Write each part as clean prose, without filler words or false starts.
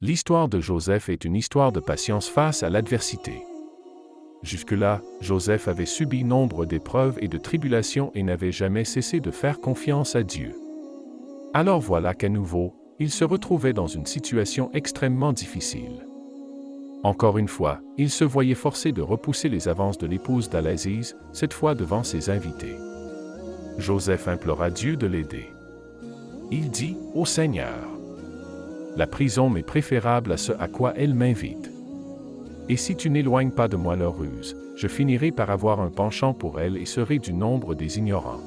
L'histoire de Joseph est une histoire de patience face à l'adversité. Jusque-là, Joseph avait subi nombre d'épreuves et de tribulations et n'avait jamais cessé de faire confiance à Dieu. Alors voilà qu'à nouveau, il se retrouvait dans une situation extrêmement difficile. Encore une fois, il se voyait forcé de repousser les avances de l'épouse d'Al-Aziz, cette fois devant ses invités. Joseph implora Dieu de l'aider. Il dit, « Ô Seigneur, la prison m'est préférable à ce à quoi elle m'invite. Et si tu n'éloignes pas de moi leur ruse, je finirai par avoir un penchant pour elle et serai du nombre des ignorants. »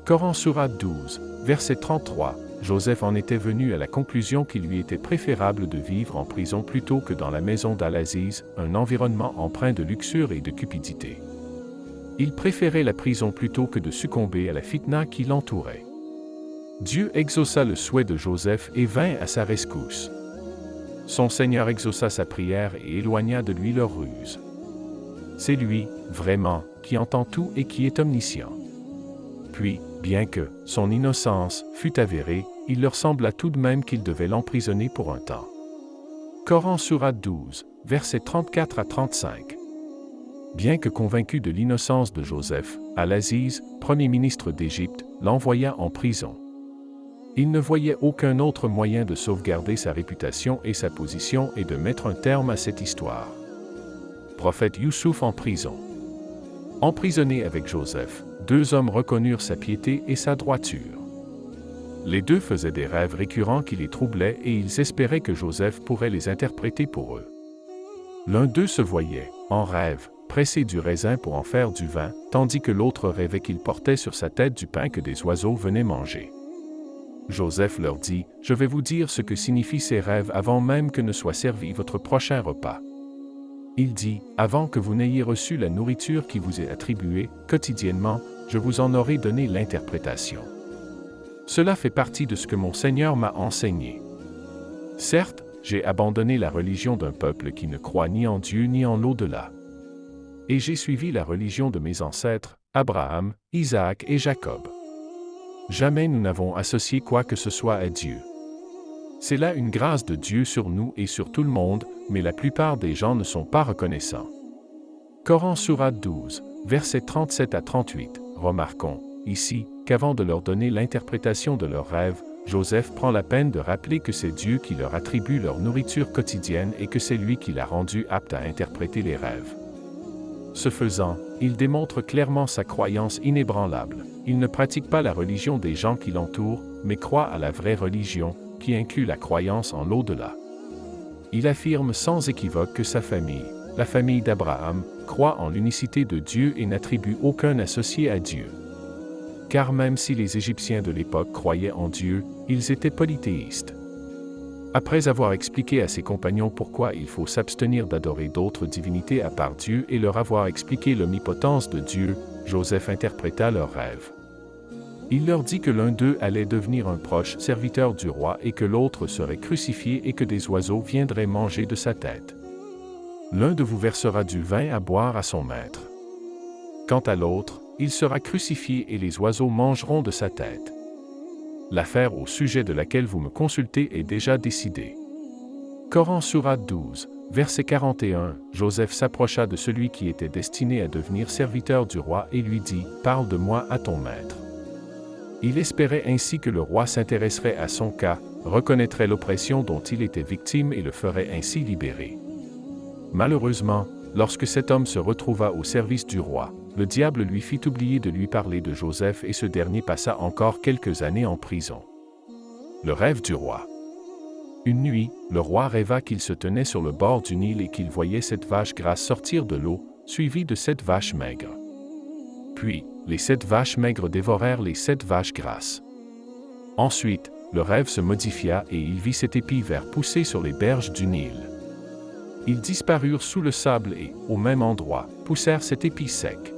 Coran Sourate 12, verset 33, Joseph en était venu à la conclusion qu'il lui était préférable de vivre en prison plutôt que dans la maison d'Al-Aziz, un environnement empreint de luxure et de cupidité. Il préférait la prison plutôt que de succomber à la fitna qui l'entourait. Dieu exauça le souhait de Joseph et vint à sa rescousse. Son Seigneur exauça sa prière et éloigna de lui leurs ruses. C'est lui, vraiment, qui entend tout et qui est omniscient. Puis, bien que son innocence fût avérée, il leur sembla tout de même qu'il devait l'emprisonner pour un temps. Coran Sourate 12, versets 34 à 35. Bien que convaincu de l'innocence de Joseph, Al-Aziz, premier ministre d'Égypte, l'envoya en prison. Il ne voyait aucun autre moyen de sauvegarder sa réputation et sa position et de mettre un terme à cette histoire. Prophète Youssouf en prison. Emprisonné avec Joseph, deux hommes reconnurent sa piété et sa droiture. Les deux faisaient des rêves récurrents qui les troublaient et ils espéraient que Joseph pourrait les interpréter pour eux. L'un d'eux se voyait, en rêve, presser du raisin pour en faire du vin, tandis que l'autre rêvait qu'il portait sur sa tête du pain que des oiseaux venaient manger. Joseph leur dit, « Je vais vous dire ce que signifient ces rêves avant même que ne soit servi votre prochain repas. » Il dit, « Avant que vous n'ayez reçu la nourriture qui vous est attribuée, quotidiennement, je vous en aurai donné l'interprétation. Cela fait partie de ce que mon Seigneur m'a enseigné. Certes, j'ai abandonné la religion d'un peuple qui ne croit ni en Dieu ni en l'au-delà. Et j'ai suivi la religion de mes ancêtres, Abraham, Isaac et Jacob. Jamais nous n'avons associé quoi que ce soit à Dieu. C'est là une grâce de Dieu sur nous et sur tout le monde, mais la plupart des gens ne sont pas reconnaissants. » Coran Sourate 12, versets 37 à 38. Remarquons, ici, qu'avant de leur donner l'interprétation de leurs rêves, Joseph prend la peine de rappeler que c'est Dieu qui leur attribue leur nourriture quotidienne et que c'est lui qui l'a rendu apte à interpréter les rêves. Ce faisant, il démontre clairement sa croyance inébranlable. Il ne pratique pas la religion des gens qui l'entourent, mais croit à la vraie religion, qui inclut la croyance en l'au-delà. Il affirme sans équivoque que sa famille, la famille d'Abraham, croit en l'unicité de Dieu et n'attribue aucun associé à Dieu. Car même si les Égyptiens de l'époque croyaient en Dieu, ils étaient polythéistes. Après avoir expliqué à ses compagnons pourquoi il faut s'abstenir d'adorer d'autres divinités à part Dieu et leur avoir expliqué l'omnipotence de Dieu, Joseph interpréta leurs rêves. Il leur dit que l'un d'eux allait devenir un proche serviteur du roi et que l'autre serait crucifié et que des oiseaux viendraient manger de sa tête. L'un de vous versera du vin à boire à son maître. Quant à l'autre, il sera crucifié et les oiseaux mangeront de sa tête. L'affaire au sujet de laquelle vous me consultez est déjà décidée. » Coran Sourate 12, verset 41, Joseph s'approcha de celui qui était destiné à devenir serviteur du roi et lui dit, « Parle de moi à ton maître. » Il espérait ainsi que le roi s'intéresserait à son cas, reconnaîtrait l'oppression dont il était victime et le ferait ainsi libérer. Malheureusement, lorsque cet homme se retrouva au service du roi, le diable lui fit oublier de lui parler de Joseph et ce dernier passa encore quelques années en prison. Le rêve du roi. Une nuit, le roi rêva qu'il se tenait sur le bord du Nil et qu'il voyait cette vache grasse sortir de l'eau, suivie de 7 vaches maigres. Puis, les 7 vaches maigres dévorèrent les 7 vaches grasses. Ensuite, le rêve se modifia et il vit 7 épis verts pousser sur les berges du Nil. Ils disparurent sous le sable et, au même endroit, poussèrent 7 épis secs.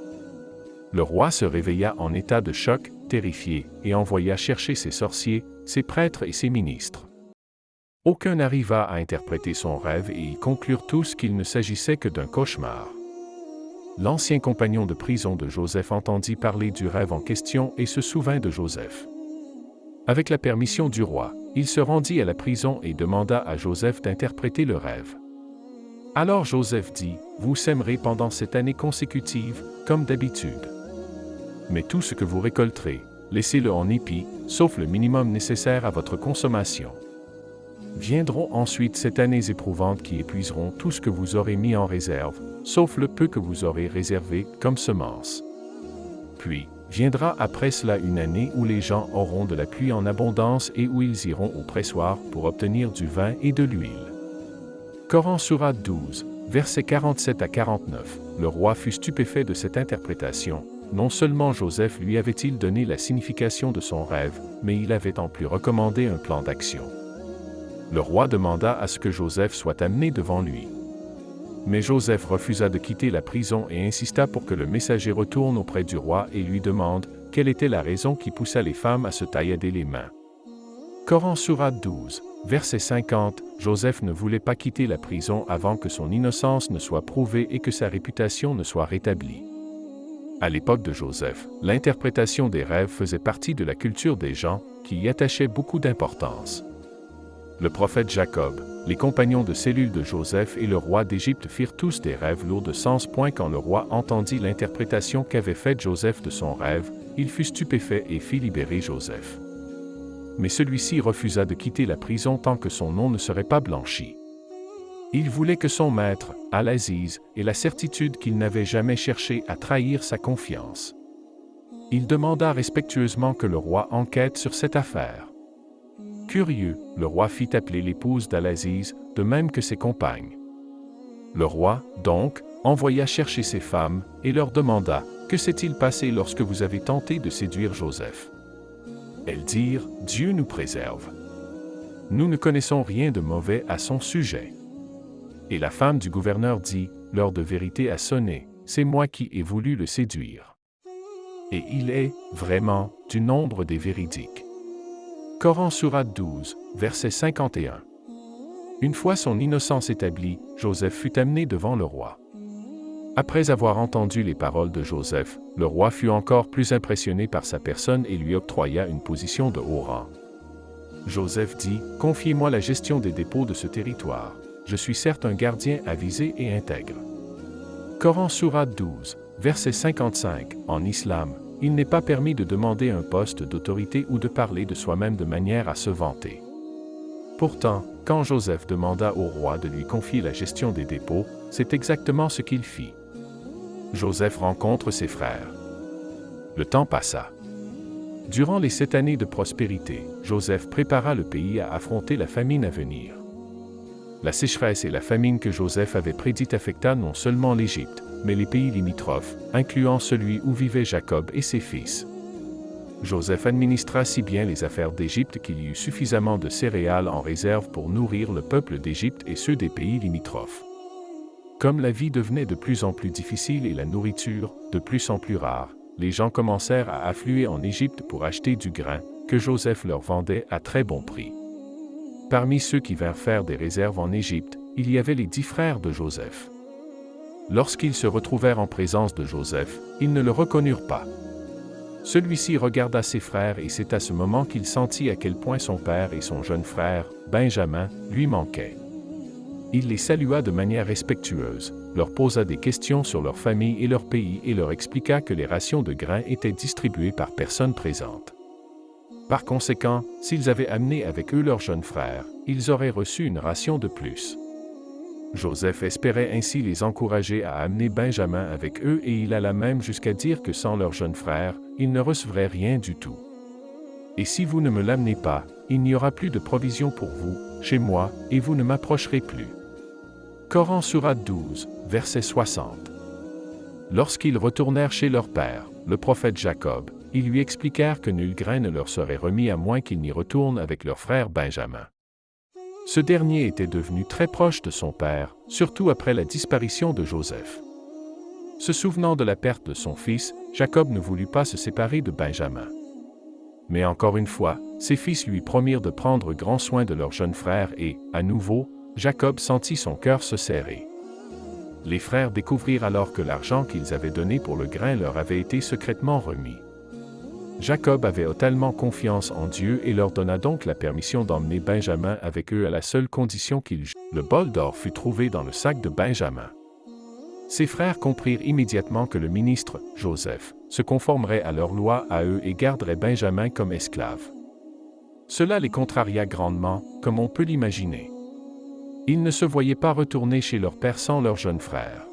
Le roi se réveilla en état de choc, terrifié, et envoya chercher ses sorciers, ses prêtres et ses ministres. Aucun n'arriva à interpréter son rêve et ils conclurent tous qu'il ne s'agissait que d'un cauchemar. L'ancien compagnon de prison de Joseph entendit parler du rêve en question et se souvint de Joseph. Avec la permission du roi, il se rendit à la prison et demanda à Joseph d'interpréter le rêve. Alors Joseph dit, « Vous sèmerez pendant cette année consécutive, comme d'habitude. Mais tout ce que vous récolterez, laissez-le en épis, sauf le minimum nécessaire à votre consommation. Viendront ensuite 7 années éprouvantes qui épuiseront tout ce que vous aurez mis en réserve, sauf le peu que vous aurez réservé comme semence. Puis, viendra après cela une année où les gens auront de la pluie en abondance et où ils iront au pressoir pour obtenir du vin et de l'huile. » Coran Sourate 12, versets 47 à 49. Le roi fut stupéfait de cette interprétation. Non seulement Joseph lui avait-il donné la signification de son rêve, mais il avait en plus recommandé un plan d'action. Le roi demanda à ce que Joseph soit amené devant lui. Mais Joseph refusa de quitter la prison et insista pour que le messager retourne auprès du roi et lui demande quelle était la raison qui poussa les femmes à se taillader les mains. Coran Sourate 12, verset 50, Joseph ne voulait pas quitter la prison avant que son innocence ne soit prouvée et que sa réputation ne soit rétablie. À l'époque de Joseph, l'interprétation des rêves faisait partie de la culture des gens qui y attachaient beaucoup d'importance. Le prophète Jacob, les compagnons de cellule de Joseph et le roi d'Égypte firent tous des rêves lourds de sens. Quand le roi entendit l'interprétation qu'avait faite Joseph de son rêve, il fut stupéfait et fit libérer Joseph. Mais celui-ci refusa de quitter la prison tant que son nom ne serait pas blanchi. Il voulait que son maître, Al-Aziz, ait la certitude qu'il n'avait jamais cherché à trahir sa confiance. Il demanda respectueusement que le roi enquête sur cette affaire. Curieux, le roi fit appeler l'épouse d'Al-Aziz, de même que ses compagnes. Le roi, donc, envoya chercher ses femmes, et leur demanda, « Que s'est-il passé lorsque vous avez tenté de séduire Joseph ?» Elles dirent, « Dieu nous préserve. Nous ne connaissons rien de mauvais à son sujet. » Et la femme du gouverneur dit, « L'heure de vérité a sonné, c'est moi qui ai voulu le séduire. Et il est, vraiment, du nombre des véridiques. » Coran Sourate 12, verset 51. Une fois son innocence établie, Joseph fut amené devant le roi. Après avoir entendu les paroles de Joseph, le roi fut encore plus impressionné par sa personne et lui octroya une position de haut rang. Joseph dit, « Confiez-moi la gestion des dépôts de ce territoire. Je suis certes un gardien avisé et intègre. » Coran Sourate 12, verset 55. En islam, il n'est pas permis de demander un poste d'autorité ou de parler de soi-même de manière à se vanter. Pourtant, quand Joseph demanda au roi de lui confier la gestion des dépôts, c'est exactement ce qu'il fit. Joseph rencontre ses frères. Le temps passa. Durant les 7 années de prospérité, Joseph prépara le pays à affronter la famine à venir. La sécheresse et la famine que Joseph avait prédite affecta non seulement l'Égypte, mais les pays limitrophes, incluant celui où vivaient Jacob et ses fils. Joseph administra si bien les affaires d'Égypte qu'il y eut suffisamment de céréales en réserve pour nourrir le peuple d'Égypte et ceux des pays limitrophes. Comme la vie devenait de plus en plus difficile et la nourriture de plus en plus rare, les gens commencèrent à affluer en Égypte pour acheter du grain, que Joseph leur vendait à très bon prix. Parmi ceux qui vinrent faire des réserves en Égypte, il y avait les 10 frères de Joseph. Lorsqu'ils se retrouvèrent en présence de Joseph, ils ne le reconnurent pas. Celui-ci regarda ses frères et c'est à ce moment qu'il sentit à quel point son père et son jeune frère, Benjamin, lui manquaient. Il les salua de manière respectueuse, leur posa des questions sur leur famille et leur pays et leur expliqua que les rations de grains étaient distribuées par personne présente. Par conséquent, s'ils avaient amené avec eux leur jeune frère, ils auraient reçu une ration de plus. Joseph espérait ainsi les encourager à amener Benjamin avec eux et il alla même jusqu'à dire que sans leur jeune frère, ils ne recevraient rien du tout. Et si vous ne me l'amenez pas, il n'y aura plus de provisions pour vous, chez moi, et vous ne m'approcherez plus. Coran Sourate 12, verset 60. Lorsqu'ils retournèrent chez leur père, le prophète Jacob, ils lui expliquèrent que nul grain ne leur serait remis à moins qu'ils n'y retournent avec leur frère Benjamin. Ce dernier était devenu très proche de son père, surtout après la disparition de Joseph. Se souvenant de la perte de son fils, Jacob ne voulut pas se séparer de Benjamin. Mais encore une fois, ses fils lui promirent de prendre grand soin de leur jeune frère et, à nouveau, Jacob sentit son cœur se serrer. Les frères découvrirent alors que l'argent qu'ils avaient donné pour le grain leur avait été secrètement remis. Jacob avait totalement confiance en Dieu et leur donna donc la permission d'emmener Benjamin avec eux à la seule condition qu'il le bol d'or fût trouvé dans le sac de Benjamin. Ses frères comprirent immédiatement que le ministre, Joseph, se conformerait à leur loi à eux et garderait Benjamin comme esclave. Cela les contraria grandement, comme on peut l'imaginer. Ils ne se voyaient pas retourner chez leur père sans leur jeune frère.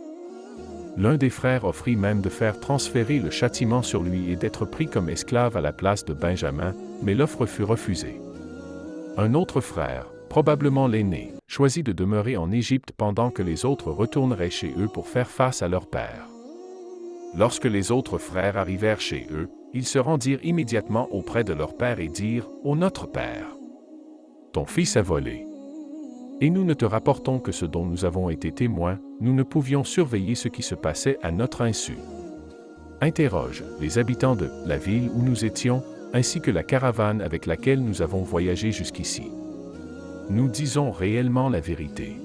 L'un des frères offrit même de faire transférer le châtiment sur lui et d'être pris comme esclave à la place de Benjamin, mais l'offre fut refusée. Un autre frère, probablement l'aîné, choisit de demeurer en Égypte pendant que les autres retourneraient chez eux pour faire face à leur père. Lorsque les autres frères arrivèrent chez eux, ils se rendirent immédiatement auprès de leur père et dirent « Ô notre père, ton fils a volé. Et nous ne te rapportons que ce dont nous avons été témoins, nous ne pouvions surveiller ce qui se passait à notre insu. Interroge les habitants de la ville où nous étions, ainsi que la caravane avec laquelle nous avons voyagé jusqu'ici. Nous disons réellement la vérité. »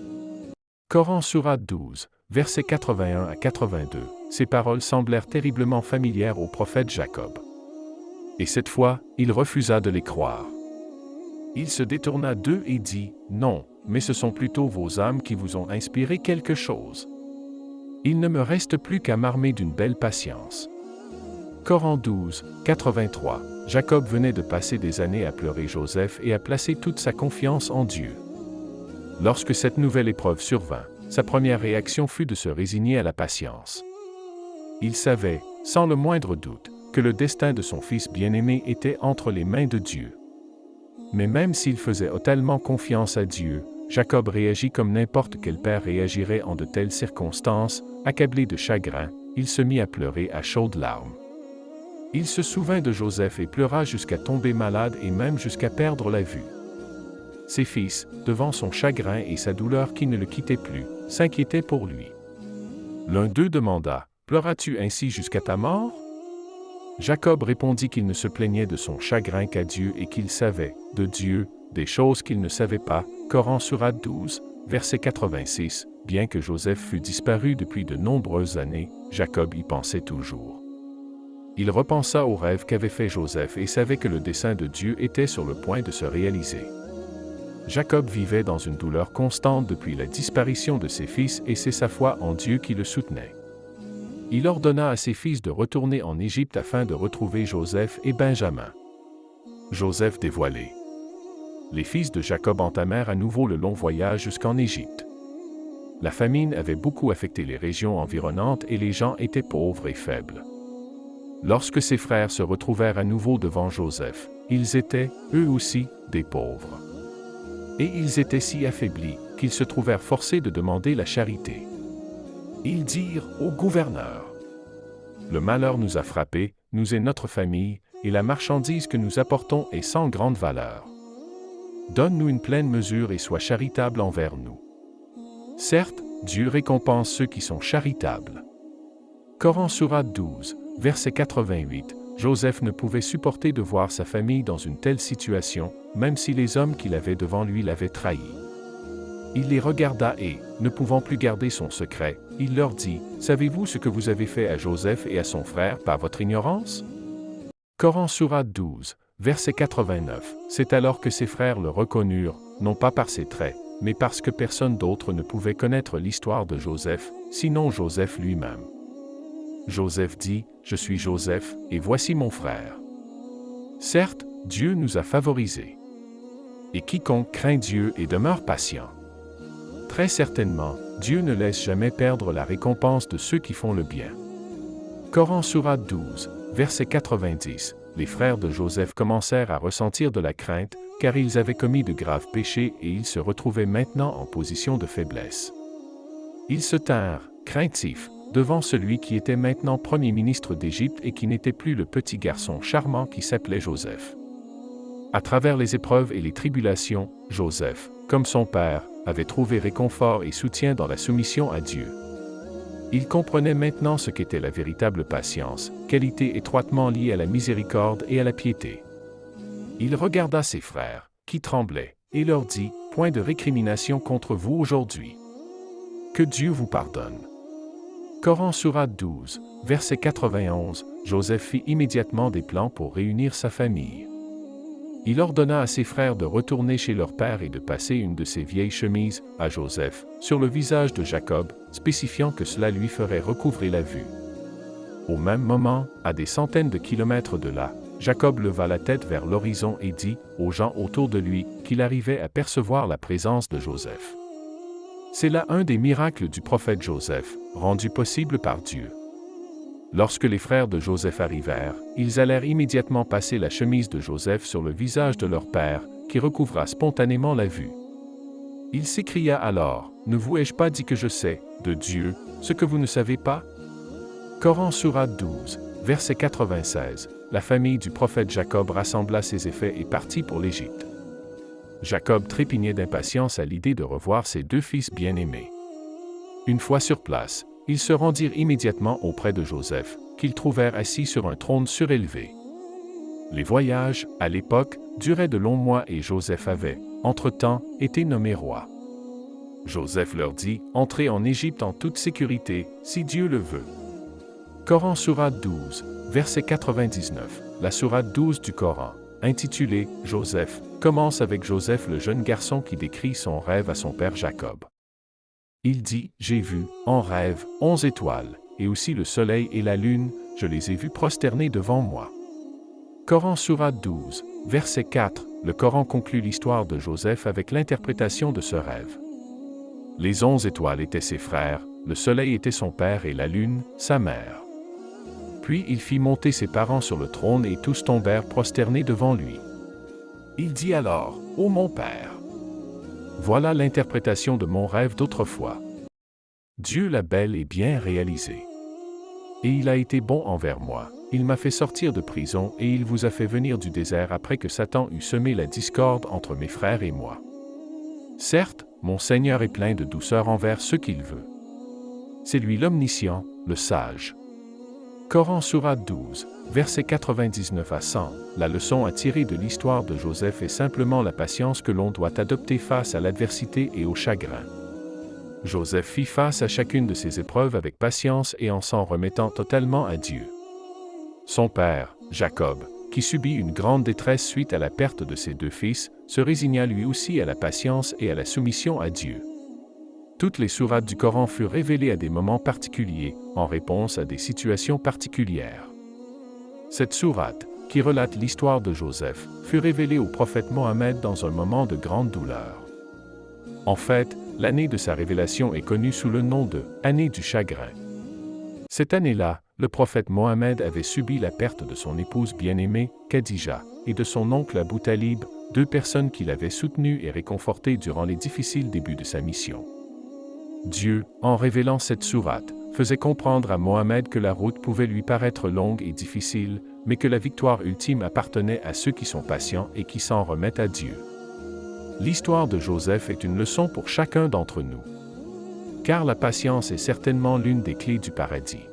Coran Sourate 12, versets 81 à 82. Ces paroles semblèrent terriblement familières au prophète Jacob. Et cette fois, il refusa de les croire. Il se détourna d'eux et dit « Non, mais ce sont plutôt vos âmes qui vous ont inspiré quelque chose. Il ne me reste plus qu'à m'armer d'une belle patience. » Coran 12, 83. Jacob venait de passer des années à pleurer Joseph et à placer toute sa confiance en Dieu. Lorsque cette nouvelle épreuve survint, sa première réaction fut de se résigner à la patience. Il savait, sans le moindre doute, que le destin de son fils bien-aimé était entre les mains de Dieu. Mais même s'il faisait totalement confiance à Dieu, Jacob réagit comme n'importe quel père réagirait en de telles circonstances, accablé de chagrin, il se mit à pleurer à chaudes larmes. Il se souvint de Joseph et pleura jusqu'à tomber malade et même jusqu'à perdre la vue. Ses fils, devant son chagrin et sa douleur qui ne le quittaient plus, s'inquiétaient pour lui. L'un d'eux demanda « Pleuras-tu ainsi jusqu'à ta mort ?» Jacob répondit qu'il ne se plaignait de son chagrin qu'à Dieu et qu'il savait, de Dieu, des choses qu'il ne savait pas. Coran Sourate 12, verset 86. Bien que Joseph fût disparu depuis de nombreuses années, Jacob y pensait toujours. Il repensa au rêve qu'avait fait Joseph et savait que le dessein de Dieu était sur le point de se réaliser. Jacob vivait dans une douleur constante depuis la disparition de ses fils et c'est sa foi en Dieu qui le soutenait. Il ordonna à ses fils de retourner en Égypte afin de retrouver Joseph et Benjamin. Joseph dévoilé. Les fils de Jacob entamèrent à nouveau le long voyage jusqu'en Égypte. La famine avait beaucoup affecté les régions environnantes et les gens étaient pauvres et faibles. Lorsque ses frères se retrouvèrent à nouveau devant Joseph, ils étaient, eux aussi, des pauvres. Et ils étaient si affaiblis qu'ils se trouvèrent forcés de demander la charité. Ils dirent au gouverneur : « Le malheur nous a frappés, nous et notre famille, et la marchandise que nous apportons est sans grande valeur. Donne-nous une pleine mesure et sois charitable envers nous. » Certes, Dieu récompense ceux qui sont charitables. Coran Sourate 12, verset 88. Joseph ne pouvait supporter de voir sa famille dans une telle situation, même si les hommes qu'il avait devant lui l'avaient trahi. Il les regarda et, ne pouvant plus garder son secret, il leur dit « Savez-vous ce que vous avez fait à Joseph et à son frère par votre ignorance ?» Coran Sourate 12, verset 89. C'est alors que ses frères le reconnurent, non pas par ses traits, mais parce que personne d'autre ne pouvait connaître l'histoire de Joseph, sinon Joseph lui-même. Joseph dit « Je suis Joseph, et voici mon frère. » Certes, Dieu nous a favorisés. Et quiconque craint Dieu et demeure patient. Très certainement, Dieu ne laisse jamais perdre la récompense de ceux qui font le bien. Coran Sourate 12, verset 90. Les frères de Joseph commencèrent à ressentir de la crainte, car ils avaient commis de graves péchés et ils se retrouvaient maintenant en position de faiblesse. Ils se tinrent, craintifs, devant celui qui était maintenant premier ministre d'Égypte et qui n'était plus le petit garçon charmant qui s'appelait Joseph. À travers les épreuves et les tribulations, Joseph, comme son père, avait trouvé réconfort et soutien dans la soumission à Dieu. Il comprenait maintenant ce qu'était la véritable patience, qualité étroitement liée à la miséricorde et à la piété. Il regarda ses frères, qui tremblaient, et leur dit « Point de récrimination contre vous aujourd'hui. Que Dieu vous pardonne. » Coran sourate 12, verset 91, Joseph fit immédiatement des plans pour réunir sa famille. Il ordonna à ses frères de retourner chez leur père et de passer une de ses vieilles chemises, à Joseph, sur le visage de Jacob, spécifiant que cela lui ferait recouvrer la vue. Au même moment, à des centaines de kilomètres de là, Jacob leva la tête vers l'horizon et dit aux gens autour de lui qu'il arrivait à percevoir la présence de Joseph. C'est là un des miracles du prophète Joseph, rendu possible par Dieu. Lorsque les frères de Joseph arrivèrent, ils allèrent immédiatement passer la chemise de Joseph sur le visage de leur père, qui recouvra spontanément la vue. Il s'écria alors, « Ne vous ai-je pas dit que je sais, de Dieu, ce que vous ne savez pas ?» Coran sourate 12, verset 96, la famille du prophète Jacob rassembla ses effets et partit pour l'Égypte. Jacob trépignait d'impatience à l'idée de revoir ses deux fils bien-aimés. Une fois sur place, ils se rendirent immédiatement auprès de Joseph, qu'ils trouvèrent assis sur un trône surélevé. Les voyages, à l'époque, duraient de longs mois et Joseph avait, entre-temps, été nommé roi. Joseph leur dit, « Entrez en Égypte en toute sécurité, si Dieu le veut. » Coran sourate 12, verset 99, la sourate 12 du Coran, intitulée « Joseph », commence avec Joseph le jeune garçon qui décrit son rêve à son père Jacob. Il dit, « J'ai vu, en rêve, 11 étoiles, et aussi le soleil et la lune, je les ai vus prosternés devant moi. » Coran sourate 12, verset 4, le Coran conclut l'histoire de Joseph avec l'interprétation de ce rêve. Les 11 étoiles étaient ses frères, le soleil était son père et la lune, sa mère. Puis il fit monter ses parents sur le trône et tous tombèrent prosternés devant lui. Il dit alors, « Ô mon père! Voilà l'interprétation de mon rêve d'autrefois. Dieu l'a bel et bien réalisé. Et il a été bon envers moi, il m'a fait sortir de prison et il vous a fait venir du désert après que Satan eut semé la discorde entre mes frères et moi. Certes, mon Seigneur est plein de douceur envers ceux qu'il veut. C'est lui l'omniscient, le sage. » Coran sourate 12, versets 99 à 100, la leçon à tirer de l'histoire de Joseph est simplement la patience que l'on doit adopter face à l'adversité et au chagrin. Joseph fit face à chacune de ces épreuves avec patience et en s'en remettant totalement à Dieu. Son père, Jacob, qui subit une grande détresse suite à la perte de ses deux fils, se résigna lui aussi à la patience et à la soumission à Dieu. Toutes les sourates du Coran furent révélées à des moments particuliers, en réponse à des situations particulières. Cette sourate, qui relate l'histoire de Joseph, fut révélée au prophète Mohammed dans un moment de grande douleur. En fait, l'année de sa révélation est connue sous le nom de « année du chagrin ». Cette année-là, le prophète Mohammed avait subi la perte de son épouse bien-aimée, Khadija, et de son oncle Abu Talib, deux personnes qu'il avait soutenues et réconfortées durant les difficiles débuts de sa mission. Dieu, en révélant cette sourate, faisait comprendre à Mohammed que la route pouvait lui paraître longue et difficile, mais que la victoire ultime appartenait à ceux qui sont patients et qui s'en remettent à Dieu. L'histoire de Joseph est une leçon pour chacun d'entre nous. Car la patience est certainement l'une des clés du paradis.